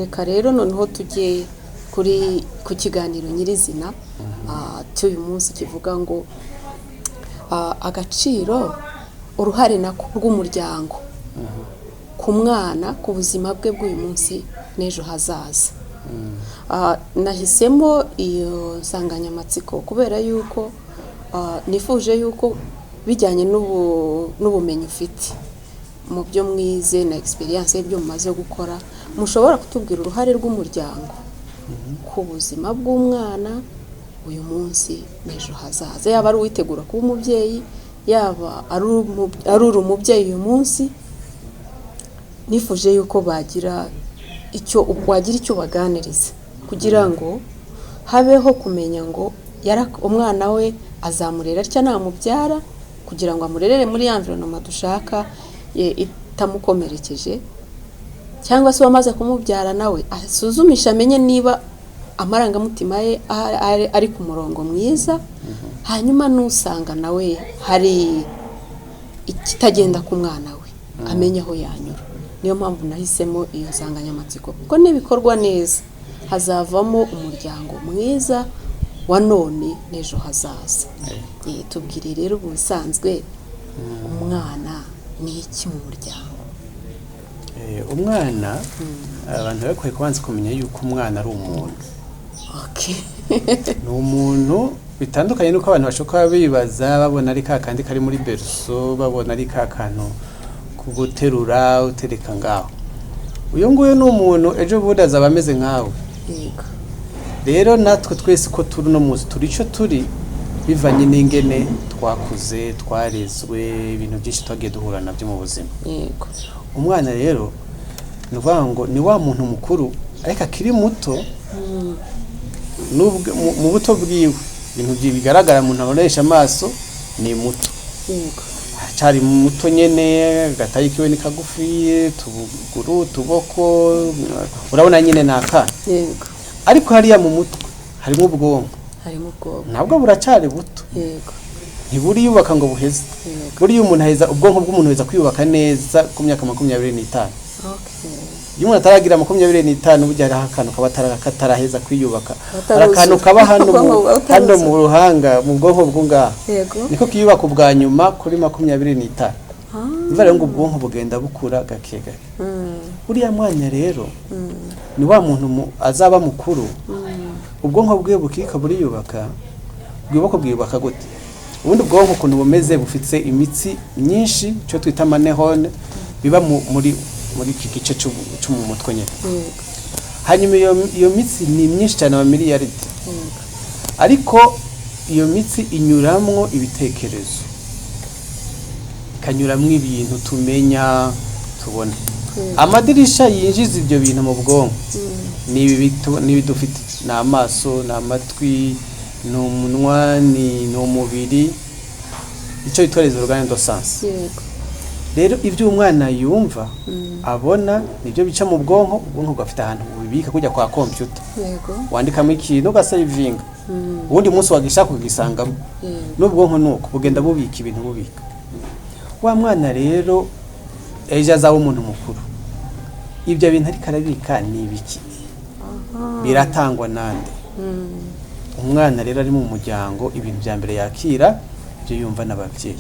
reka rero noneho tujye ku kiganiro nyirizina cy'uyu munsi kivuga ngo agaciro uruhare rw'umuryango ku mwana ku buzima bwe bw'uyu munsi n'ejo hazaza. Nahisemo iyo nsanganyamatsiko kubera yuko nifuje yuko bijyanye n'ubumenyi ufite mu byo mwize na experience y'ibyo mumaze gukora, mushobora kutubwira uruhare rw'umuryango ku buzima bw'umwana uyu munsi n'ejo hazaza, yaba ari uwitegura kuba umubyeyi, yaba ari umubyeyi uyu munsi. Nifuje yuko wagira icyo baganiriza kugira ngo habeho kumenya ngo umwana we azamurera atya namubyara, kugira ngo amurerere muri environnement dushaka itamukomerekeje, cyangwa se wamaze kumubyara nawe asuzumisha amenye niba amarangamutima ye ari ku murongo mwiza, hanyuma nusanga nawe hari ikitagenda ku mwana we amenye aho yanyura. Niyo mpamvu nahisemo iyo nsanganyamatsiko, kuko n'ibikorwa neza hazavamo umuryango mwiza wa none n'ejo hazaza. Tubwire rero ubusanzwe umwana ni iki mu muryango? Umwana abantu bakwiye kubanza kumenya yuko umwana ari umuntu. Ni umuntu bitandukanye nuko abantu bashobora bibaza babona ari kakandi kari muri berceau, babona ari kakantu kuguterura utereka ngaho. Uyu nguyu ni umuntu ejo bundi azaba ameze nkawe. Rero natwe twese ko turi no muzi turi icyo turi bivanye n'ingene twakuze twarezwe, ibintu byinshi twagiye duhura nabyo mu buzima. Umwana rero ni ukuvuga ngo ni wa muntu mukuru ariko akiri muto, mu buto bwiwe ibintu bigaragara umuntu abonesha amaso ni muto. Cyari muto nyene, gatayi kiwe ni kagufi, tubuguru tuboko, urabona nyine naka. Ariko hariya mu mutwe harimo ubwonko. Ntabwo buracari buto. Ntiburi yubaka ngo buheze. Buri umuntu aheza ubwonko bw'umuntu heza kwiyubaka neza ku myaka 25. Iyo umuntu ataragira 25 burya hari akantu kataraheza kwiyubaka. Akantu kaba hano mu ruhanga mu bwonko bw'unga. Niko kiyubaka ubwa nyuma kuri 25. Niba rero ngo ubwonko bugenda bukura gake gake. Uriya mwanya rero ni wa muntu azaba mukuru, ubwonko bwe bukika buriyubaka, bwiyubaka gute? Ubundi ubwonko kuntu bumeze bufitse imitsi myinshi cyo twita manehone biba muri iki gice cyo mu mutwe nyine. Hanyuma iyo mitsi ni myinshi cyane, ama miliyaridi. Ariko iyo mitsi inyuramwo ibitekerezo, kanyuramwo ibintu tumenya tubona. Amadirisha yinjiza ibyo bintu mu bwonko ni bidufite, ni amaso, ni amatwi, ni umunwa, ni umubiri, icyo bitwareza organe de sens. Rero ibyo umwana yumva abona nibyo bica mu bwonko, ubwonko bwafite ahantu bubika kujya kwa computer. Wandikamo ikintu ugasavinga, ubundi munsi wagishaka kugisangamo. N'ubwonko nuko bugenda bubika ibintu bubika. Wa mwana rero ejo azaba umuntu mukuru, ibyo bintu ariko arabika ni ibiki? Biratangwa nande? Umwana rero ari mu muryango, ibintu bya mbere yakira byo yumva n'ababyeyi.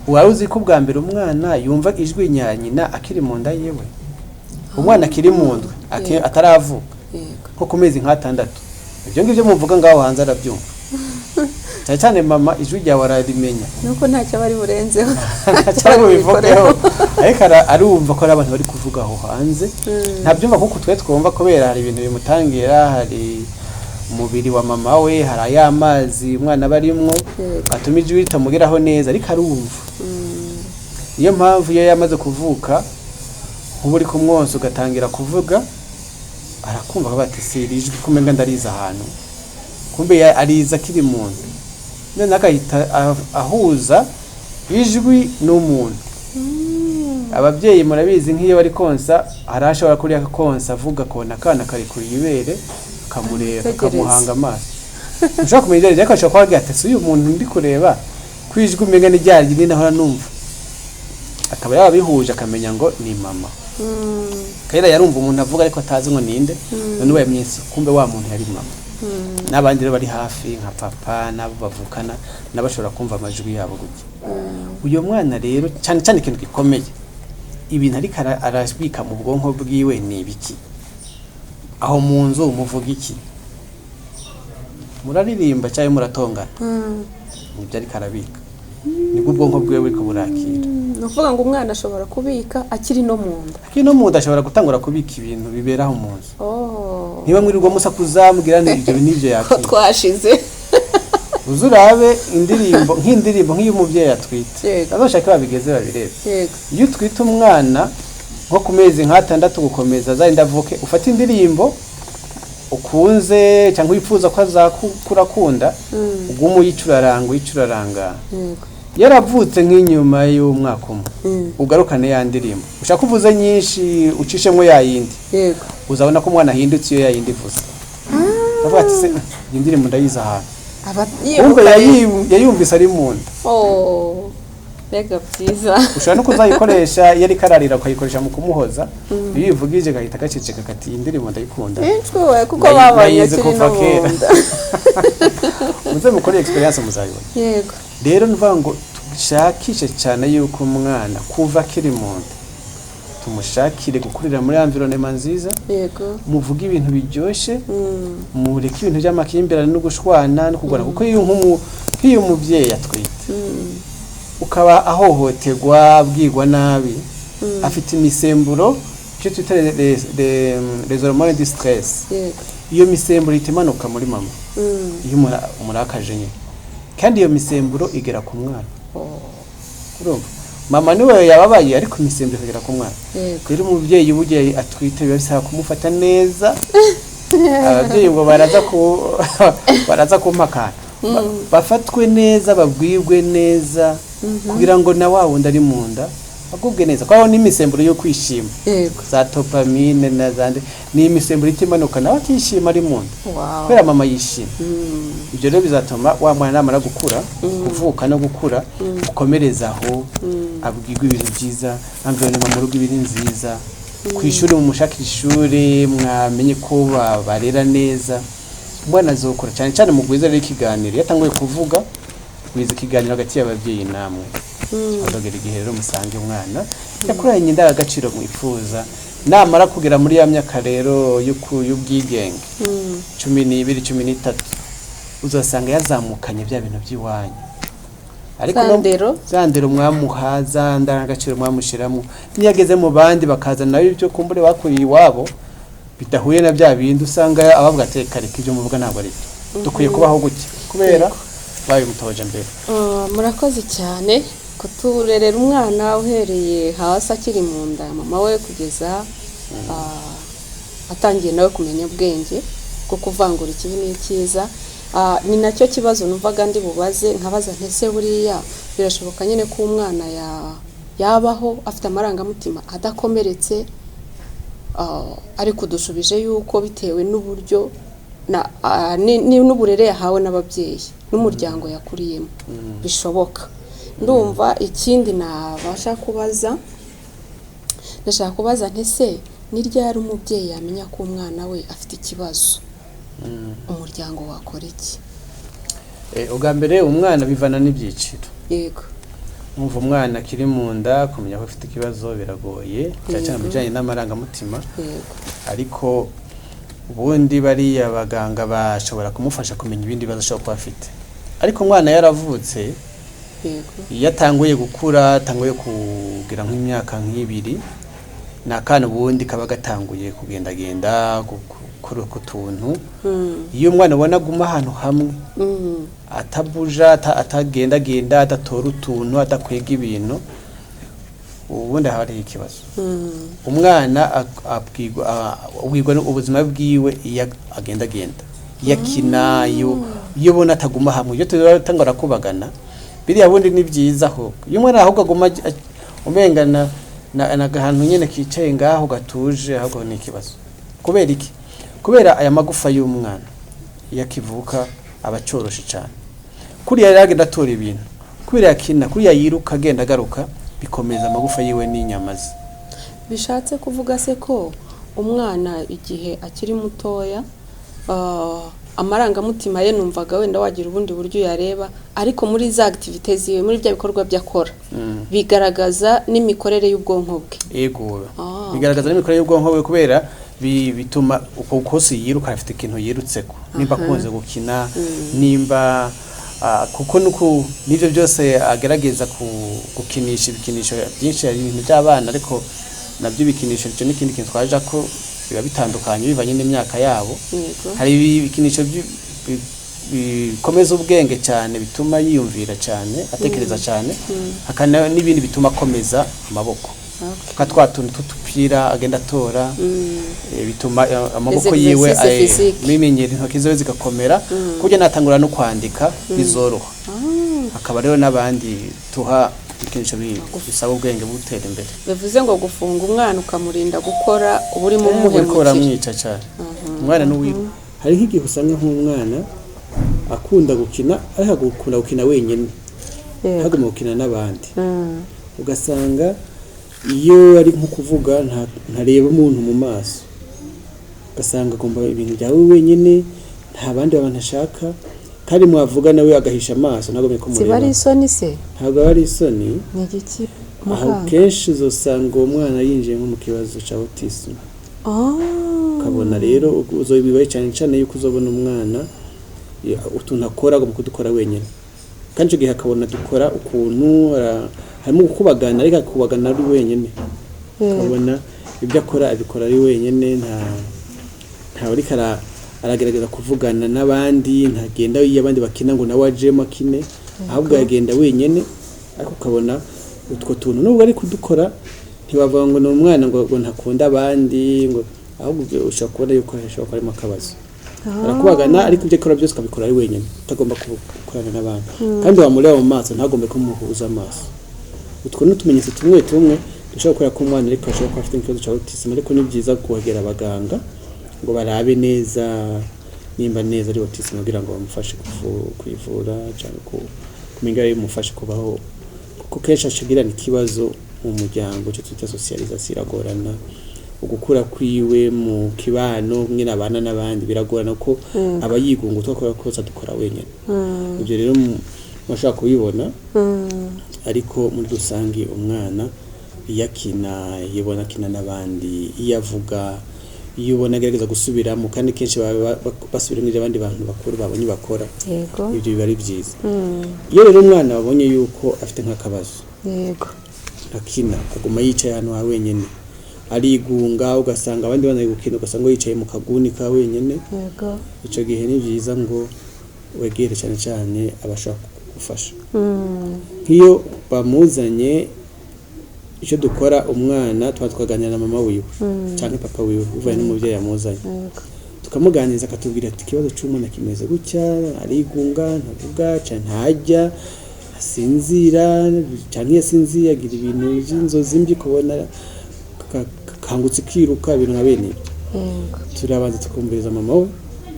Waruzi ko bwa mbere umwana yumva ijwi nya nyina akiri mu nda yewe, umwana akiri mu ndwe ataravuka nko ku mezi nk'6. Ibyo ngibyo muvuga ngaho hanze arabyumva cyane. Mama ijwi ryawe ararimenya nuko ntacyo bari burenzeho cyangwa bivugeho, ariko arumva ko ari abantu bari kuvuga aho hanze. Ntabyumva kuko twe twumva kubera hari ibintu bimutangira, hari umubiri wa mama we, hari ay'amazi umwana barimwo atuma ijwi ritamugeraho neza, ariko arumva. Iyo mpamvu iyo yamaze kuvuka nk'ubu uri kumwonsa ugatangira kuvuga, arakumva bati siri ijwi kumenga ndariza ahantu, kumbe ariza akiri mu nda. None akahita ahuza ijwi n'umuntu. Ababyeyi murabizi nk'iyo bari konsa, arashobora kuriya konsa avuga kona akana kari kuri ibere, kamureba kamuhanga amaso. Ushaka kumenya rero akashaka kwagira ati uyu muntu ndi kureba kwijwi umenga ni ryari ni naho numva. Akaba yabihuje akamenya ngo ni mama. kera yarumva umuntu avuga ariko atazi ngo ninde none ubaye mwese kumbe wa muntu yari mama n'abandi rero bari hafi nka papa nabo bavukana n'abashobora kumva amajwi yabo gutya uyo mwana rero cyane cyane ikintu gikomeye ibintu ariko arabika mu bwonko bwiwe ni ibiki aho mu nzu muvuga iki muraririmba cyangwa muratongana nibyo ariko arabika nibwo ubwonko bwiwe buriko burakira ni ukuvuga ngo umwana ashobora kubika akiri no mu nda ashobora gutangura kubika ibintu biberaho mu nzu niba mwirirwa musakuza mugirane ibyo n'ibyo yakira twashize uzurabe nk'indirimbo nk'iy'umubyeyi atwite azoshaka babigeze babirebe iyo utwite umwana nko ku mezi nk'atandatu gukomeza azagenda avuke ufata indirimbo ukunze cyangwa wifuza ko azakura akunda ugumu uyicuraranga yaravutse nk'inyuma y'umwaka umwe ugarukane ya ndirimbo ushaka uvuze nyinshi ucishemo ya yindi uzabona ko umwana ahindutse iyo ya yindi ivuze avuga ati se iyi ndirimbo ndayizi ahantu kumbe yayumvise ari mu nda mbega byiza ushobora no kuzayikoresha iyo ariko ararira ukayikoresha mu kumuhoza iyo uyivugije gahita gaceceka kati iyi ndirimbo ndayikunda kuko babonye akiri no mu nda muze mukore experience muzayibona yego rero nuvuga ngo dushakishe cyane yuko umwana kuva akiri mu nda tumushakire gukurira muri environnement nziza yego muvuga ibintu biryoshye mureke ibintu by'amakimbirane no gushwana no kugwana kuko iyo umubyeyi atwite ukaba ahohoterwa bwirwa nabi afite imisemburo cyo twita les hormones de stress iyo misemburo itimanuka muri mama iyo umurakaje nyine kandi iyo misemburo igera ku mwana urumva mama niwe yababaye ariko imisemburo igera ku mwana rero umubyeyi ubugeye atwite biba bisaba kumufata neza ababyeyi ngo baraza kumpakana bafatwe neza babwirwe neza kugira ngo na wa wundi ari mu nda agubwe neza kwaho n'imisemburo yo kwishima za dopamine na zande ni imisemburo itimanuka nawe akishima ari mu nda kubera mama yishima ibyo rero bizatuma wa mwana namara gukura kuvuka no gukura ukomereza aho abwirwa ibintu byiza environnement mu rugo ibintu nziza ku ishuri mu mushakira ishuri mwamenye ko barera neza umwana azokura cyane cyane mu gwiza rero ikiganiro yatanguye kuvuga gwiza ikiganiro hagati y'ababyeyi namwe adogera igihe rero musange umwana yakuranye indangagaciro mwifuza namara kugera muri ya myaka rero y'ubwigenge 12 13 uzasanga yazamukanye bya bintu by'iwanyu ariko zandero mwamuhaza ndangagaciro mwamushiramo niyageze mu bandi bakazana nayo ibyo kumbure bakuriye iwabo bidahuye na bya bindi usanga abavuga ateka reka ibyo muvuga ntabwo ari dukwiye kubaho gutya kubera baye mutoje mbere murakoze cyane kuturerera umwana uhereye hasi akiri mu nda ya mama we kugeza atangiye nawe kumenya ubwenge bwo kuvangura ikibi n'icyiza ni nacyo kibazo numvaga ndi bubaze nkabaza ntese buriya birashoboka nyine ko umwana yabaho afite amarangamutima adakomeretse ariko dushubije yuko bitewe n'uburyo n'uburere yahawe n'ababyeyi n'umuryango yakuriyemo bishoboka ndumva ikindi nabasha kubaza ndashaka kubaza ntese ni ryari umubyeyi yamenya ko umwana we afite ikibazo umuryango wakora iki ubwa mbere umwana bivana n'ibyiciro yego umva umwana akiri mu nda kumenya ko afite ikibazo biragoye cyane cyane mu bijyanye n'amarangamutima ariko ubundi bariya abaganga bashobora kumufasha kumenya ibindi bibazo ashobora kuba afite ariko umwana yaravutse iyo atanguye gukura atanguye kugira nk'imyaka nk'ibiri ni akana ubundi kaba gatanguye kugendagenda gukora ku tuntu iyo umwana ubona aguma ahantu hamwe atabuja atagendagenda adatora utuntu adakwega ibintu ubundi haba hariho ikibazo umwana abwirwa ubuzima bwiwe iyo agendagenda iyo akina iyo ubona ataguma hamwe iyo turatangura kubagana biriya bundi ni byiza ahubwo iyo umwana ahubwo aguma umengana n'agahantu nyine kicaye ngaho gatuje ahubwo ni ikibazo kubera iki kubera aya magufa y'umwana iyo akivuka aba acoroshe cyane kuriya rero agenda atora ibintu kubera yakina kuriya yiruka agenda agaruka bikomeza amagufa yiwe n'inyama ze bishatse kuvuga se ko umwana igihe akiri mutoya amarangamutima ye numvaga wenda wagira ubundi buryo yareba ariko muri za activities ziwe muri bya bikorwa byakora bigaragaza n'imikorere y'ubwonko bwe yego bigaragaza n'imikorere y'ubwonko bwe kubera bituma uko kose yiruka afite ikintu yirutseko nimba akunze gukina nimba kuko nuko nivyo byose agerageza gukinisha ibikinisho byinshi ari ibintu by'abana ariko nabyo bikinisho cyo n'ikindi kintu twaje ko biba bitandukanye bivanye n'imyaka yabo hari ibikinisho bikomeza ubwenge cyane bituma yiyumvira cyane atekereza cyane hakana n'ibindi bituma akomeza amaboko twatunu tutupira agenda atora bituma amaboko yiwe mimenyera intoki ziwe zigakomera kujya natangura no kwandika bizoroha akaba rero nabandi tuha ikinisho bisaba ubwenge butera imbere bivuze ngo gufunga umwana ukamurinda gukora uburi mu muhe gukora mwica cyane umwana n'uwiru hari nk'igihe usanga nk'umwana akunda gukina ariko gukunda gukina wenyine hagomba gukina n'abandi ugasanga iyo ari nko kuvuga ntareba umuntu mu maso ugasanga agomba ibintu byawe wenyine nta bandi abantu ashaka kandi mwavuga nawe agahisha amaso ntabwo meko mureba siba ari isoni se ntabwo ari isoni ni igiki aho kenshi uzosanga uwo mwana yinjiye nko mu kibazo cya autism ukabona rero uzobibaye cyane cyane yuko uzobona umwana utuntu akora agomba kudukora wenyine kandi icyo gihe akabona dukora ukuntu harimo gukubagana ariko akubagana ari wenyine ukabona ibyo akora abikora ari wenyine ntawe ariko aragerageza kuvugana n'abandi ntagenda iyo abandi bakina ngo nawe ajemo akine ahubwo yagenda wenyine ariko ukabona utwo tuntu nubwo ari kudukora ntibavuga ngo ni umwana ngo ntakunda abandi ngo ahubwo ushobora kubona yuko hashobora kuba harimo akabazo arakubagana ariko ibyo akora byose akabikora ari wenyine utagomba gukorana n'abandi kandi wamureba mu maso ntagombe kumuhuza amaso utwo ni utumenyetso tumwe dushobora gukora ko umwana ariko ashobora kuba afite ikibazo cya autism ariko ni byiza kuhagera abaganga ngo barabe neza nimba neza ari autism kugira ngo bamufashe kwivura cyangwa kumenya bimufashe kubaho kuko kenshi ashigirana ikibazo mu muryango cyo twita socialisation iragorana ugukura kwiwe mu kibano mwina abana n'abandi biragorana ko abayigungu twakora kose dukora wenyine ibyo rero mwashaka kubibona ariko muri rusange umwana yakina yibona kina n'abandi iyavuga yibona agerageza gusubiramo kandi kenshi basubira mu abandi bantu bakuru babonye bakora ibyo biba ari byiza iyo rero umwana babonye yuko afite nk'akabazo akina kuguma yicaye ahantu ha wenyine arigunga ugasanga abandi bana gukina ugasanga yicaye mu kaguni ka wenyine icyo gihe ni byiza ngo wegere cyane cyane abashaka kugufasha nk'iyo bamuzanye icyo dukora umwana twaganira na mama wiwe cyangwa papa wiwe bivaye n'umubyeyi yamuzanye tukamuganiriza akatubwira ati ikibazo cy'umwana kimeze gutya arigunga ntavuga cyane ntajya asinzira cyangwa iyo asinziye agira ibintu by'inzozi mbi kubona kangutse kiruka ibintu nka bene turabanza tukumviriza mama we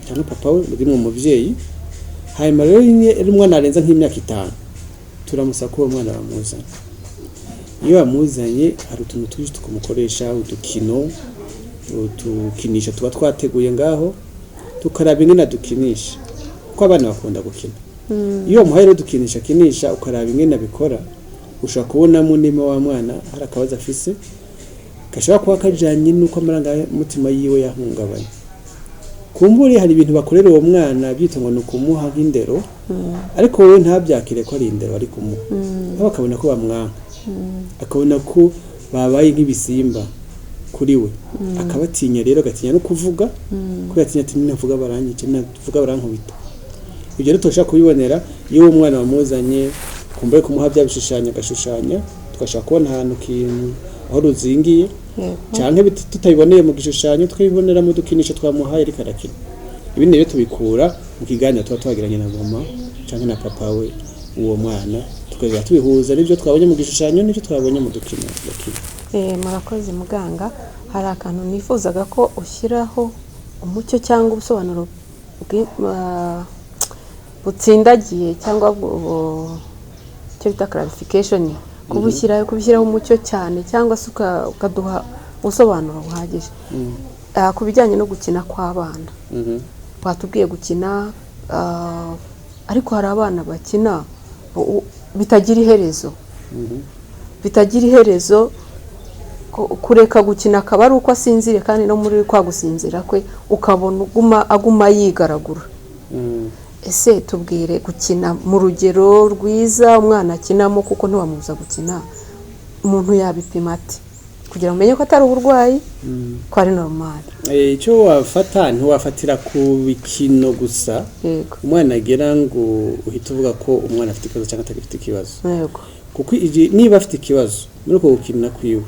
cyangwa papa we muri mu mubyeyi hanyuma rero umwana arenza nk'imyaka 5 turamusaba ko uwo mwana bamuzanye iyo bamuzanye hari utuntu tuje tukumukoresha udukino utukinisha tuba twateguye ngaho tukaraba ingene dukinisha kuko abana bakunda gukina iyo muhaye dukinisha kinisha ukaraba ingene bikora ushaka kubona mu ndimo wa mwana hari akabaza afise gashobora kuba kajanye nuko amaranga mutima yiwe yahungabanye kumbure hari ibintu bakorera uwo mwana byitwa ngo nukumuha nk'indero ariko wowe ntabyakire ko ari indero ari kumuha bakabona ko bamwanka akabona ko babaye nk'ibisimba kuri we akabatinya rero agatinya no kuvuga ko yatinya ati ninavuga baranyice ninavuga barankubita ibyo rero tushaka kubibonera iyo uwo mwana wamuzanye kumbure kumuha bya bishishanya gashushanya twashaka kubona ahantu kintu aho ruzingiye cyane tutabiboneye mu gishushanyo twibonera mu dukinisho twamuhaye ariko arakina ibindi rero tubikura mu kiganiro tuba twagiranye na mama cyangwa na papa we uwo mwana tukajya tubihuza n'ibyo twabonye mu gishushanyo n'ibyo twabonye mu dukino bakina murakoze muganga hari akantu nifuzaga ko ushyiraho umucyo cyangwa ubusobanuro butsindagiye cyangwa cyo bita clarification kubushyiraho umucyo cyane cyangwa se ukaduha ubusobanuro buhagije. Ku bijyanye no gukina kw'abana, batubwiye gukina, ariko hari abana bakina bitagira iherezo, bitagira iherezo, kureka gukina akaba ari uko asinzire, kandi no muri kwa gusinzira kwe ukabona aguma yigaragura. Ese tubwire gukina mu rugero rwiza umwana akinamo, kuko ntiwamubuza gukina, umuntu yabipima ati kugira ngo umenye ko atari uburwayi, ko ari normal? Icyo wafata ntiwafatira ku bikino gusa, umwana agera ngo uhita uvuga ko umwana afite ikibazo cyangwa atagifite ikibazo. Kuko niba afite ikibazo muri uko gukina kwiwe,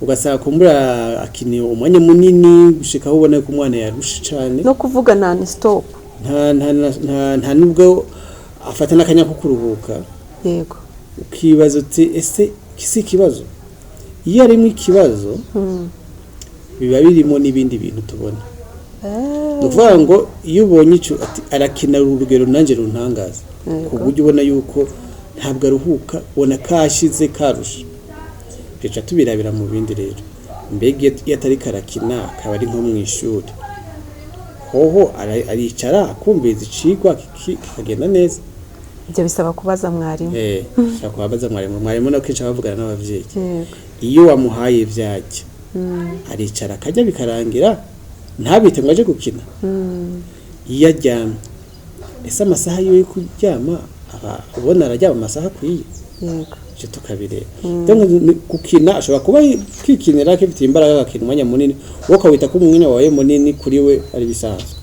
ugasanga kumbura akiniye umwanya munini gushika aho ubona ko umwana yarusha cyane, no kuvuga nta stop, nta nubwo afata n'akanya ko kuruhuka. Ukibaza uti ese kisi ikibazo? Iyo arimo ikibazo biba birimo n'ibindi bintu tubona. Nuvuga ngo iyo ubonye icyo ati arakina urugero nanjye runtangaza, ku buryo ubona yuko ntabwo aruhuka, ubona kashize karusha, bica tubirabira mu bindi rero. Mbega iyo atari karakina akaba ari nko mu ishuri, hoho aricara akumviriza icigwa kikagenda neza. Ibyo bisaba kubaza mwarimu. Bisaba kubaza mwarimu. Mwarimu no kenshi abavugana n'abavyeyi. Iyo wamuhaye ivyajya, aricara akajya bikarangira, ntabite ngo aje gukina. Iyo aryamye, ese amasaha yo kuryama ubona araryama amasaha akwiye? Icyo tukabireba. Gukina ashobora kuba kwikinira akifite imbaraga agakina umwanya munini, wowe ukawita ko umwanya wawe munini kuri we ari bisanzwe.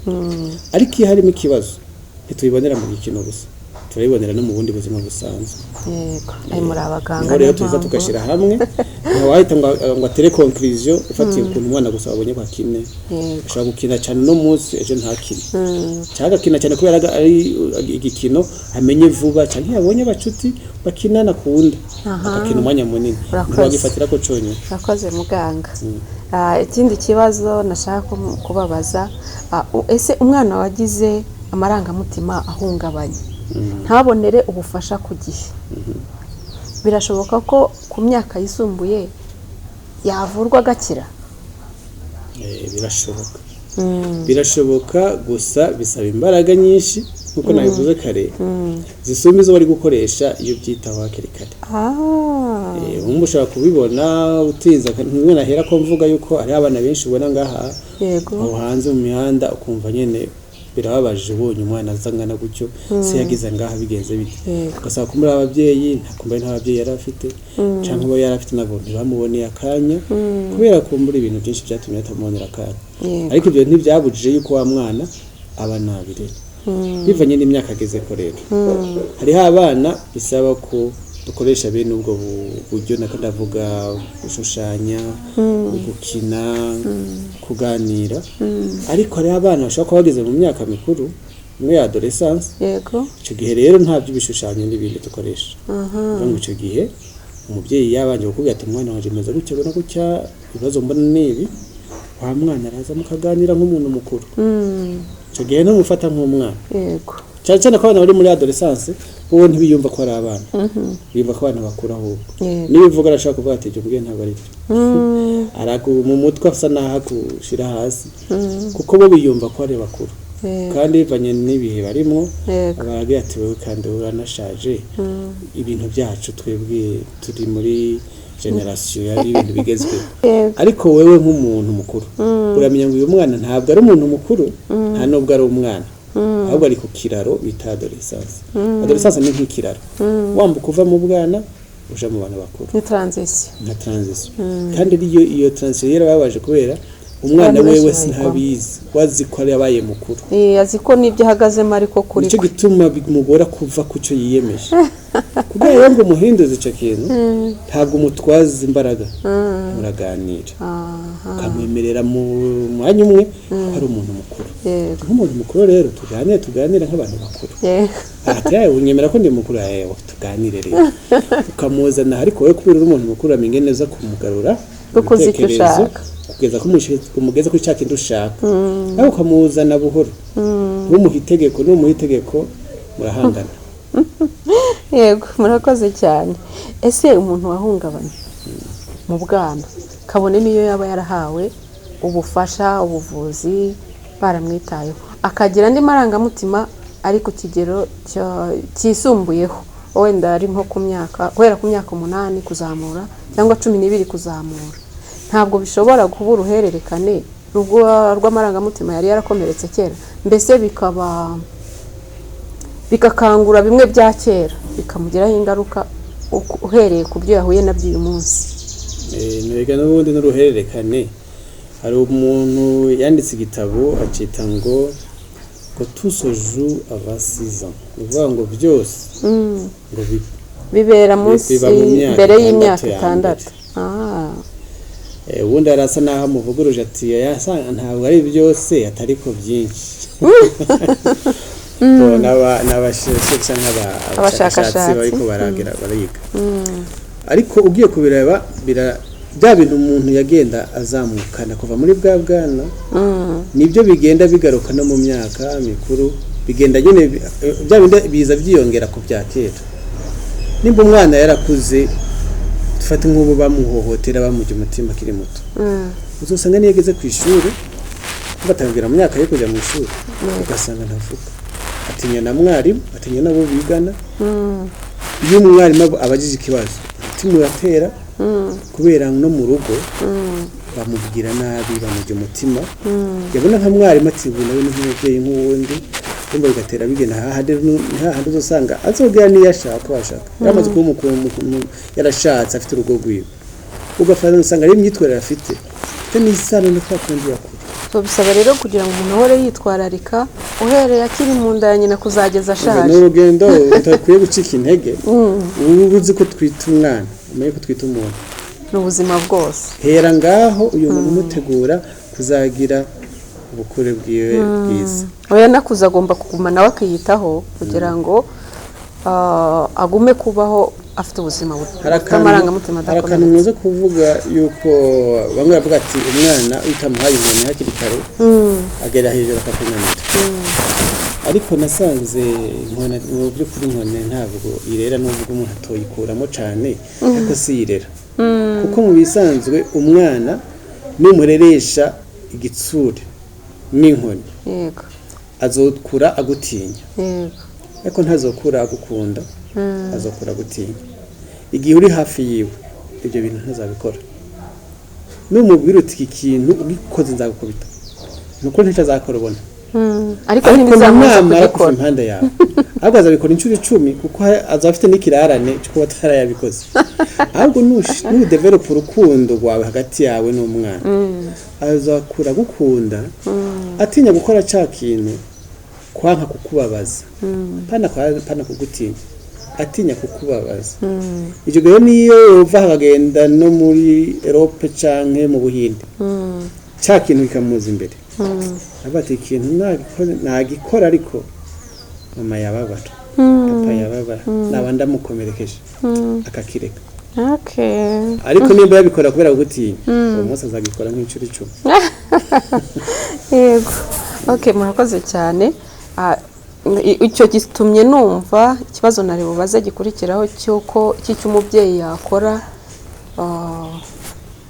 Ariko iyo harimo ikibazo ntitubibonera mu gikino gusa, turabibonera no mu bundi buzima busanzwe. Ari muri abaganga rero tuza tugashira hamwe, wahita ngo atere conclusion ufatiye ukuntu umwana gusa wabonye ko akine. Ashobora gukina cyane no munsi, ejo ntakine, cyangwa akina cyane kubera ari igikino amenye vuba, cyangwa yabonye abacuti bakinana kunda akina umwanya munini, ntiwagifatira ko cyonyine. Urakoze muganga. Ikindi kibazo nashaka kubabaza, ese umwana wagize amarangamutima ahungabanye ntabonere ubufasha ku gihe, birashoboka ko ku myaka yisumbuye yavurwa agakira? Birashoboka. Birashoboka, gusa bisaba imbaraga nyinshi nkuko nabivuze kare, zisumba izo bari gukoresha iyo byitaho hakiri kare. Umwe ushobora kubibona utiza, ntimwe nahera ko mvuga yuko ari abana benshi ubona ngaha aho hanze mu mihanda, ukumva nyene birababaje ubonye umwana azangana gutyo, se yagize ngaha bigenze bite. Ugasaba kumuri ababyeyi ntakumva n'ababyeyi yari afite, cyangwa bo yari afite nabo ntibamuboneye akanya, kubera ko muri ibintu byinshi byatumye atamubonera akanya. Ariko ibyo ntibyabujije yuko wa mwana aba nabire, bivanye n'imyaka ageze ko. Rero hariho abana bisaba ko dukoresha bene ubwo buryo nako ndavuga, gushushanya, gukina, kuganira. Ariko hari abana bashaka kuba bageze mu myaka mikuru, muri adolescence. Icyo gihe rero nta by'ibishushanyo n'ibindi dukoresha. Muri icyo gihe umubyeyi yabanje kukubwira ati umwana waje meze gutya na gutya, ibibazo mbona n'ibi, wa mwana araza mukaganira nk'umuntu mukuru. Icyo gihe ntumufata nk'umwana. Cyane cyane ko abana bari muri adolescence uwo ntibiyumva ko ari abana, biyumva ko abana bakura ahubwo. Niba uvuga arashaka kuvuga ati ibyo ntabwo ari byo, mu mutwe asa naho akushira hasi, kuko bo biyumva ko ari bakuru. Kandi bivanye n'ibihe barimo, baragira ati wowe kandi uranashaje, ibintu byacu twebwe turi muri generation yari ibintu bigezweho. Ariko wewe nk'umuntu mukuru uramenya ngo uyu mwana ntabwo ari umuntu mukuru, nta nubwo ari umwana, ahubwo ari ku kiraro bita adolescence. Adolescence ni nk'ikiraro, wambuka uva mu bwana uja mu bantu bakuru, ni transition. Kandi iyo transition yera babaje kubera umwana wewe sinhabizi, wazi ko yabaye mukuru, azi ko nibyo ahagazemo ariko kuri cyo gituma bimugora kuva ku cyo yiyemeje. Kubera ngo muhinduze icyo kintu, ntabwo umutwaza imbaraga, muraganira, ukamwemerera mu mwanya umwe ko ari umuntu mukuru. Nk'umuntu mukuru rero tuganire nk'abantu bakuru. Ati unyemera ko ndi mukuru, tuganire rero, ukamuzana. Ariko wowe kubera uri umuntu mukuru amenye neza kumugarura gutekereza, kugeza kumugeza kuri cya kintu ushaka, nawe ukamuzana buhoro, ntumuhe itegeko. Numuhe itegeko murahangana. Yego, murakoze cyane. Ese umuntu wahungabanye mu bwana kabone niyo yaba yarahawe ubufasha ubuvuzi baramwitayeho akagira andi marangamutima ari ku kigero cyisumbuyeho wenda ari nko guhera ku myaka 8 kuzamura cyangwa 12 kuzamura ntabwo bishobora kuba uruhererekane rw'amarangamutima yari yarakomeretse kera mbese bikakangura bimwe bya kera bikamugiraho ingaruka uhereye ku byo yahuye nabyo uyu munsi. Nega n'ubundi n'uruhererekane hari umuntu yanditse igitabo acita ngo tout se joue avant 6 ans uvuga ngo byose ngo bibera munsi mbere y'imyaka 6. Ubundi arasa naho amuvuguruje ati yasanga ntabwo ari byose atariko byinshi n'abashakashatsi bariko baragira bariga ariko ugiye kubireba bya bintu umuntu yagenda azamukana kuva muri bwa bwana nibyo bigenda bigaruka no mu myaka mikuru bigenda nyine bya bindi biza byiyongera ku bya kera nimba umwana yarakuze dufate nk'ubu bamuhohotera bamujya umutima kiri muto uzosanga niyo yageze ku ishuri batangira mu myaka yo kujya mu ishuri ugasanga ntavuga atinya na mwarimu atinya nabo bigana iyo umwarimu abagize ikibazo umutima uratera kubera no mu rugo bamubwira nabi bamujya umutima yabona nka mwarimu ati ubu nawe n'umubyeyi nk'uwundi kumva bigatera bigena hahandi uzosanga azogera niyo ashaka washaka yamaze kuba umuntu yarashatse afite urugo rwiwe ugafata usanga ari imyitwarire afite n'isano no kwakundi yakura bisaba rero kugira ngo umuntu ahore yitwararika uhereye akiri mu nda ya nyina kuzageza ashaje n'urugendo utakwiye gucika intege ubu uzi ko twita umwana umenye ko twita umuntu n'ubuzima bwose hera ngaho uyu muntu umutegura kuzagira ubukure bwiwe bwiza oya nakuza agomba kuguma nawe akiyitaho kugira ngo agume kubaho afite ubuzima bw'amarangamutima adakomeye. Harakantu muze kuvuga yuko bamwe bavuga ati umwana utamuhaye inkoni hakiri kare agera hejuru akakunanira ariko nasanze inkoni mu by'ukuri inkoni ntabwo irera n'ubwo umuntu atoyikuramo cyane ariko si irera kuko mu bisanzwe umwana numureresha igitsure n'inkoni yego azokura agutinya yego ariko ntazokura agukunda azokura gutinya igihe uri hafi yiwe ibyo bintu ntazabikora n'umubwira uti iki kintu ugikoze nzagukubita nuko ntazakora ubona ariko ntibizamara kugikora impande yawe ahubwo azabikora inshuro 10 kuko azafite n'ikirarane cyo kuba atarayabikoze ahubwo nudevelop urukundo rwawe hagati yawe n'umwana azakura gukunda atinya gukora cya kintu kwanka kukubabaza pana kugutinya atinya kukubabaza icyo gihe niyo uva hagenda no muri Europe canke mu Buhinde cya kintu kikamuza imbere abati ikintu nagikora ariko mama yababara papa yababara nabanda mukomerekeje akakireka ariko nimba yabikora kubera gutinya uwo munsi azagikora nk'inshuro 10 yego murakoze cyane icyo gitumye numva ikibazo nari bubaze gikurikiraho cy'umubyeyi yakora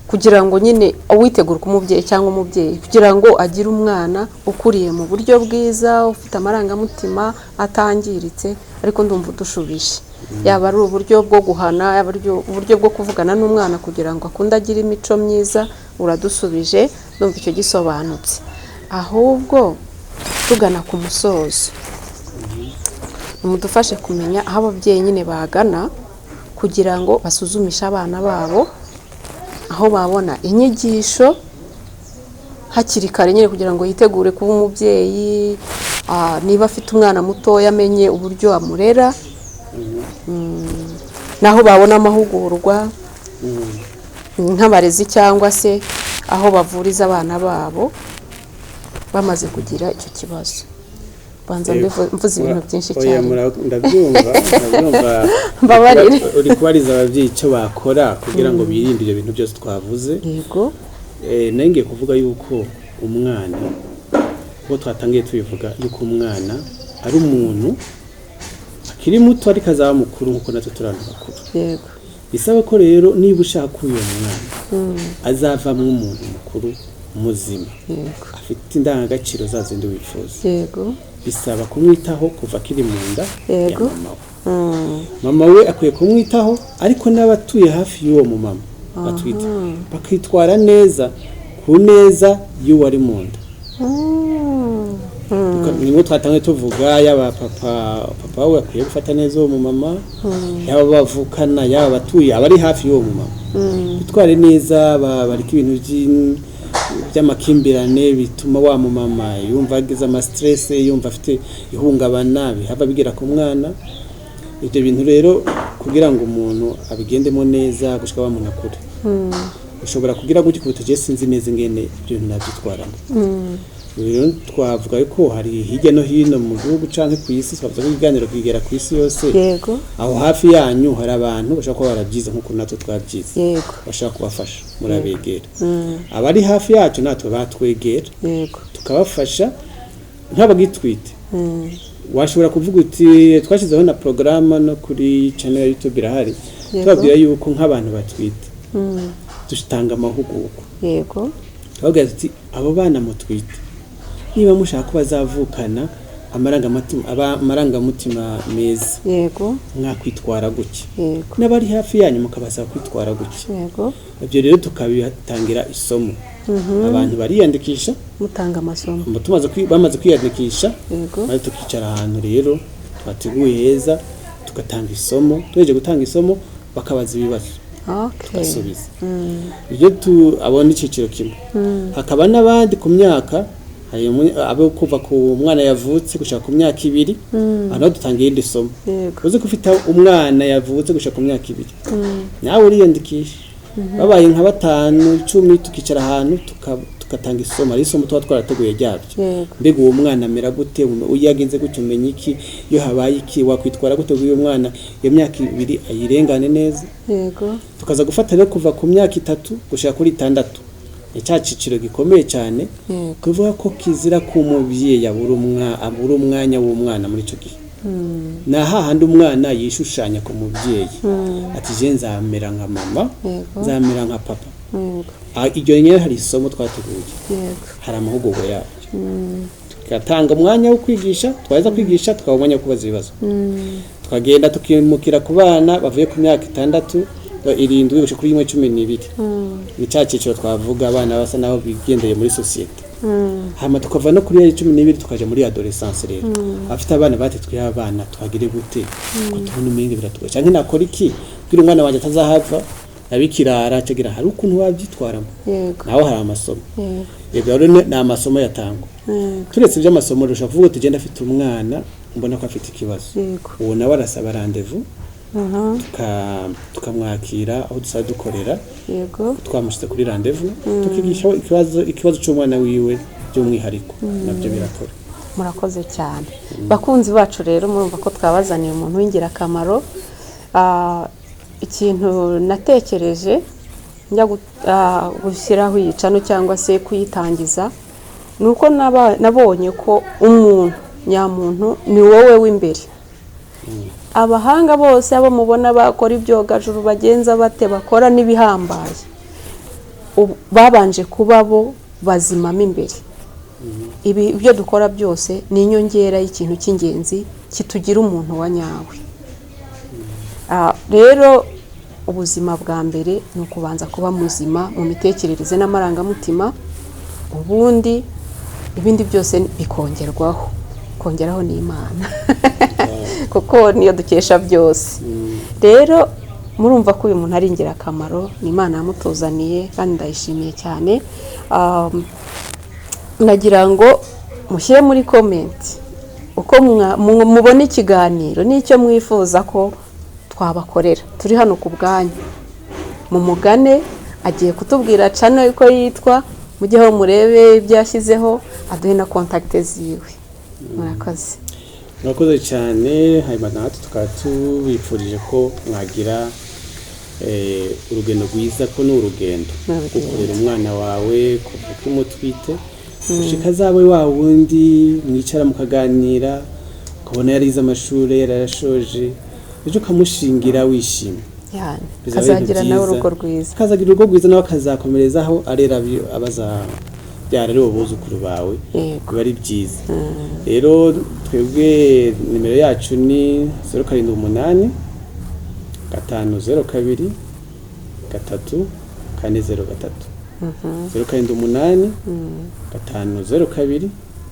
kugira ngo nyine witegura umubyeyi cyangwa umubyeyi kugira ngo agire umwana ukuriye mu buryo bwiza ufite amarangamutima atangiritse ariko ndumva udushubije yaba ari uburyo bwo guhana yaba ari uburyo bwo kuvugana n'umwana kugira ngo akunde agire imico myiza uradusubije ndumva icyo gisobanutse ahubwo tugana ku musozo mudufashe kumenya aho ababyeyi nyine bagana kugira ngo basuzumishe abana babo aho babona inyigisho hakiri kare nyine kugira ngo yitegure kuba umubyeyi niba afite umwana muto yamenye uburyo amurera naho babona amahugurwa nk'abarezi cyangwa se aho bavuriza abana babo bamaze kugira icyo kibazo banza mvuze ibintu byinshi cyane ndabyumva uri kubariza ababyeyi icyo bakora kugira ngo birinde ibyo bintu byose twavuze yego nange kuvuga yuko umwana uko twatangiye tubivuga yuko umwana ari umuntu akiri muto ariko azaba mukuru nkuko natwe turana bakuru yego bisaba ko rero niba ushaka uyu mwana azavamwo umuntu mukuru muzima afite indangagaciro za zindi wifuza yego bisaba kumwitaho kuva akiri mu nda ya Yego. mama we. Mama we akwiye kumwitaho ariko n'abatuye hafi y'uwo mu mama batwite bakitwara neza ku neza y'uwo ari mu nda nimwe twatangiye tuvuga yaba papa we akwiye gufata neza uwo mu mama yaba bavukana yaba batuye abari hafi y'uwo mu mama bitware neza barika ibintu by'amakimbirane bituma wa mu mama yumva agize ama stress yumva afite ihungabana bihava bigera ku mwana. Ibyo bintu rero kugira ngo umuntu abigendemo neza gushika wa muntu akure ushobora kugira gutyo kubuteje sinzi neza ngene ibyo bintu nabyitwaramo. Rero twavuga yuko hari hirya no hino mu gihugu canke ku isi twavuga ko ibiganiro kwigera ku isi yose yego aho hafi yanyu hari abantu bashaka kuba barabyize nkuko natwe twabyize yego bashaka kubafasha murabegera abari hafi yacu natwe batwegera yego tukabafasha nk'abagitwite washobora kuvuga uti twashyizeho na porogaramu no kuri channel ya YouTube irahari tubabwira yuko nk'abantu batwite dutanga amahugurwa yego tubabwira tuti abo bana mutwite niba mushaka ko bazavukana amarangamutima meza yego mwakwitwara guke yego n'abari hafi yanyu mukabasaba kwitwara guke yego ibyo rero tukabitangira isomo abantu bariyandikisha mutanga amasomo bamaze kwiyandikisha yego maze tukicara ahantu rero twateguye heza tugatanga isomo tugeje gutanga isomo bakabaza ibibazo tugasubiza ibyo abona icyiciro kimwe hakaba n'abandi ku myaka abo kuva ku mwana yavutse gushaka ku myaka 2 ano dutangiye indi somo uzi ko ufite umwana yavutse gushaka ku myaka 2 nawe uriyandikisha babaye nka 5 10 tukicara ahantu tugatanga isomo ari isomo tuba twarateguye ryabyo mbega uwo mwana amera gute uyagenze gute umenye iki iyo habaye iki wakwitwara gute uyu mwana iyo myaka 2 ayirengane neza yego tukaza gufata rero kuva ku myaka 3 gushaka kuri 6 icyaciciro gikomeye cyane kuvuga ko kizira ku mubyeyi abura umwanya w'umwana muri cyo gihe na hahandi umwana yishushanya ku mubyeyi ati je nzamera nka mama nzamera nka papa iryo nyine hari isomo twateguye hari amahugurwa yabyo tugatanga umwanya wo kwigisha twaheza kwigisha tukabumanya kubaza ibibazo tukagenda tukimukira ku bana bavuye ku myaka 6 irindwi gushika kuri 12 ni cyaciciro twavuga abana basa naho bigendeye muri societe hama tukava no kuri 12 tukaje muri adolescence rero afite abana batetwe abana twagire gute ko tubona umenye biratugoye cyane nakora iki kugira umwana wanje atazahava abikirara cagira hari ukuntu wabyitwaramo naho hari amasomo rero ni amasomo yatangwa turetse ibyo amasomo rusha kuvuga tugenda afite umwana mbona ko afite ikibazo uwo nawe arasaba rendez-vous tukamwakira aho dusanzwe dukorera twamushyize kuri rendez-vous tukigisha ikibazo cy'umwana wiwe by'umwihariko nabyo birakora. Murakoze cyane bakunzi bacu rero murumva ko twabazaniye umuntu w'ingirakamaro. Ikintu natekereje njya gushyiraho iyicano cyangwa se kuyitangiza nuko nabonye ko umuntu nyamuntu ni wowe w'imbere. Abahanga bose abo mubona bakora ibyogajuru bagenza bate bakora nibihambaye babanje kuba bo bazimamo imbere. Ibi byo dukora byose ni inyongera y'ikintu cy'ingenzi kitugira umuntu wa nyawe. Rero ubuzima bwa mbere ni ukubanza kuba muzima mu mitekerereze n'amarangamutima, ubundi ibindi byose bikongerwaho, kongeraho n'Imana kuko niyo dukesha byose. Rero murumva ko uyu muntu ari ingirakamaro, ni Imana yamutuzaniye kandi ndayishimiye cyane. Nagira ngo mushyire muri comment uko mubona ikiganiro n'icyo mwifuza ko twabakorera. Turi hano ku bwanyu, mu mugane agiye kutubwira channel uko yitwa, mujyeho murebe ibyashyizeho, aduhe na contact ziwe. Murakoze. Murakoze cyane. Hanyuma natwe tukaba tubifurije ko mwagira urugendo rwiza, ko ni urugendo gukorera umwana wawe kuvuka umutwite ushika zawe wa wundi mwicara mukaganira, ukabona yarize amashuri yarashoje, ejo kamushingira wishimye. yani bizaba ibintu kazagira nawe byiza. urugo rwiza, akazagira urugo rwiza nawe akazakomerezaho arera abazabyara ari bo buzukuru bawe, Yego. biba ari byiza. Rero twebwe nimero yacu ni 078 502 3 403 078 502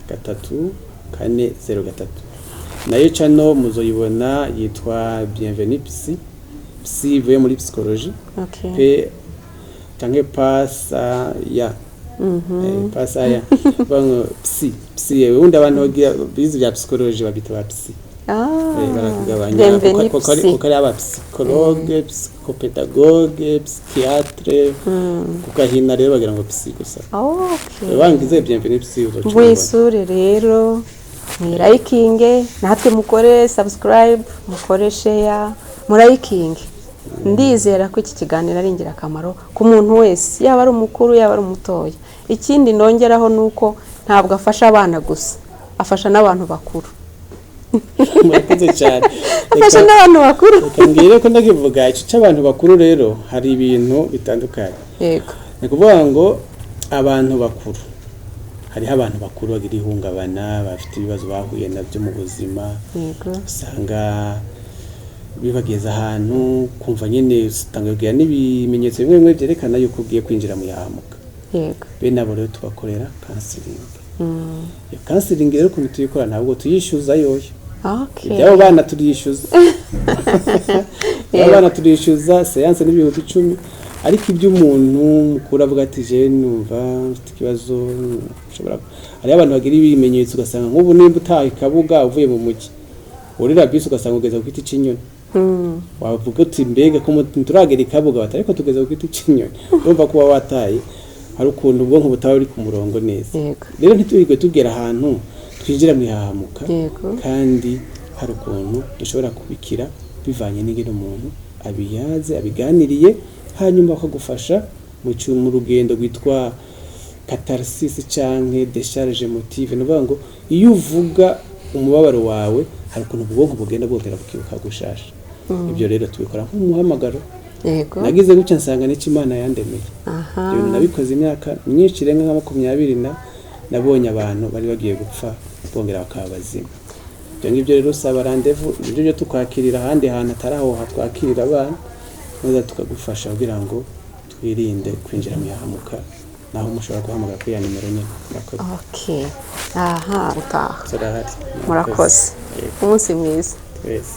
3 403. nayo channel muzoyibona yitwa Bienvenue Psy ivuye muri psychologie, pe tange pasa ya pasa ya bango psy undi abantu bize bya psychologie babita ba psy barakugabanya kuko ari aba psychologue, psychopedagogue, psychiatre kukahina rero bagira ngo psy gusa. Bangize Bienvenue Psy mwisure rero mwirayikinge, natwe mukore subscribe, mukore share, murayikinge. Ndizera ko iki kiganiro ari ingirakamaro ku muntu wese, yaba ari umukuru yaba ari umutoya. Ikindi nongeraho nuko ntabwo afasha abana gusa, afasha n'abantu bakuru. Murakoze cyane. Afasha n'abantu bakuru. Kambwire ko ndakivuga icyo cy'abantu bakuru rero hari ibintu bitandukanye. Yego. Ni kuvuga ngo abantu bakuru, hariho abantu bakuru bagira ihungabana, bafite ibibazo bahuye nabyo mu buzima. Yego. Usanga bibageza ahantu kumva nyine utangagira n'ibimenyetso bimwe bimwe byerekana yuko ugiye kwinjira mu yahamuka. Yego. Bene abo rero tubakorera counseling. Iyo counseling rero ku tuyikora ntabwo tuyishyuza yoyo. Ibyabo bana turiyishyuza. Abana turiyishyuza seance n'ibihumbi 10, ariko iby'umuntu mukuru avuga ati je numva mfite ikibazo ushobora ari abantu bagira ibimenyetso ugasanga nk'ubu nimba utaha ikabuga uvuye mu mujyi urira bisi ugasanga ugeza ku giti cy'inyoni. Wavuga uti mbega ko turagera ikabuga batari ariko tugeza ku giti cy'inyoni, urumva kuba wataye hari ukuntu ubwonko butawe uri ku murongo neza. Rero ntitwirwe tugera ahantu twinjira mu ihahamuka, kandi hari ukuntu dushobora kubikira bivanye n'ingene umuntu abiyaze abiganiriye, hanyuma bakagufasha mu rugendo rwitwa catharsis canke décharge emotive. Nuvuga ngo iyo uvuga umubabaro wawe hari ukuntu ubwonko bugenda bwongera bukibuka gushasha. Ibyo rero tubikora nk'umuhamagaro. Yego. Nagize gutya nsanga n'iki Imana yandemeye. Ibintu nabikoze imyaka myinshi irenga nka 20 nabonye abantu bari bagiye gupfa bongera bakaba bazima. Ibyo ngibyo rero usaba rendez-vous, ibyo byo tukwakirira ahandi hantu ataraho hatwakirira abana, maze tukagufasha kugira ngo twirinde kwinjira mu yahamuka. Naho mushobora guhamagara kuri ya nimero nyine. Okay. Aha utaha. Murakoze. Umunsi mwiza. Yes.